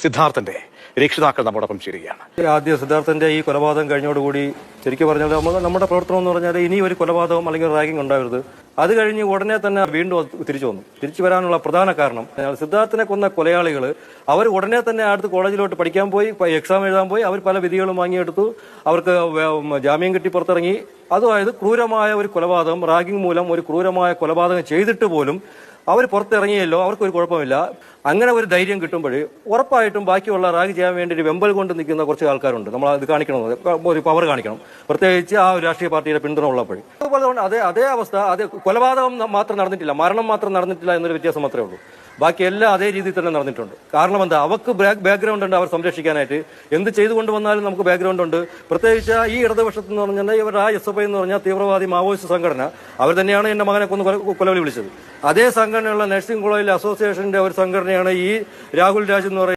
സിദ്ധാർത്ഥന്റെ രക്ഷിതാക്കൾ നമ്മോടൊപ്പം ചേരുകയാണ്. ആദ്യം സിദ്ധാർത്ഥന്റെ ഈ കൊലപാതകം കഴിഞ്ഞോടുകൂടി ശരിക്കും പറഞ്ഞാൽ നമ്മുടെ പ്രവർത്തനം എന്ന് പറഞ്ഞാൽ ഇനി ഒരു കൊലപാതകം അല്ലെങ്കിൽ റാഗിംഗ് ഉണ്ടാവരുത്. അത് കഴിഞ്ഞ് ഉടനെ തന്നെ വീണ്ടും തിരിച്ചു വന്നു. തിരിച്ചു വരാനുള്ള പ്രധാന കാരണം സിദ്ധാർത്ഥനെ കൊന്ന കൊലയാളികൾ അവർ ഉടനെ തന്നെ അടുത്ത് കോളേജിലോട്ട് പഠിക്കാൻ പോയി, എക്സാം എഴുതാൻ പോയി. അവർ പല വിധികളും വാങ്ങിയെടുത്തു. അവർക്ക് ജാമ്യം കിട്ടി പുറത്തിറങ്ങി. അതായത് ക്രൂരമായ ഒരു കൊലപാതകം, റാഗിംഗ് മൂലം ഒരു ക്രൂരമായ കൊലപാതകം ചെയ്തിട്ട് പോലും അവർ പുറത്തിറങ്ങിയല്ലോ, അവർക്കൊരു കുഴപ്പമില്ല. അങ്ങനെ ഒരു ധൈര്യം കിട്ടുമ്പോൾ ഉറപ്പായിട്ടും ബാക്കിയുള്ള റാഗ് ചെയ്യാൻ വേണ്ടി വെമ്പൽ കൊണ്ട് നിൽക്കുന്ന കുറച്ച് ആൾക്കാരുണ്ട്. നമ്മൾ ഇത് കാണിക്കണം, ഒരു പവർ കാണിക്കണം, പ്രത്യേകിച്ച് ആ ഒരു രാഷ്ട്രീയ പാർട്ടിയുടെ പിന്തുണ ഉള്ളപ്പോൾ. അതുപോലെ അതേ അവസ്ഥ, അതേ കൊലപാതകം മാത്രം നടന്നിട്ടില്ല, മരണം മാത്രം നടന്നിട്ടില്ല എന്നൊരു വ്യത്യാസം മാത്രമേ ഉള്ളൂ. ബാക്കി എല്ലാം അതേ രീതിയിൽ തന്നെ നടന്നിട്ടുണ്ട്. കാരണം എന്താ, അവർക്ക് ബാക്ക്ഗ്രൗണ്ട് ഉണ്ട്, അവർ സംരക്ഷിക്കാനായിട്ട് എന്ത് ചെയ്തുകൊണ്ട് വന്നാലും നമുക്ക് ബാക്ക്ഗ്രൗണ്ട് ഉണ്ട്. പ്രത്യേകിച്ച് ഈ ഇടതുപക്ഷത്ത് എന്ന് പറഞ്ഞാൽ ഇവരുടെ SFI എന്ന് പറഞ്ഞാൽ തീവ്രവാദി മാവോയിസ്റ്റ് സംഘടന, അവർ തന്നെയാണ് എന്റെ മകനെ കൊലവിളി വിളിച്ചത്. അതേ സംഘടനയുള്ള നഴ്സിംഗ് കോളേജിലെ അസോസിയേഷന്റെ ഒരു സംഘടനയാണ് ഈ രാഹുൽ രാജ് എന്ന് പറയുന്നത്.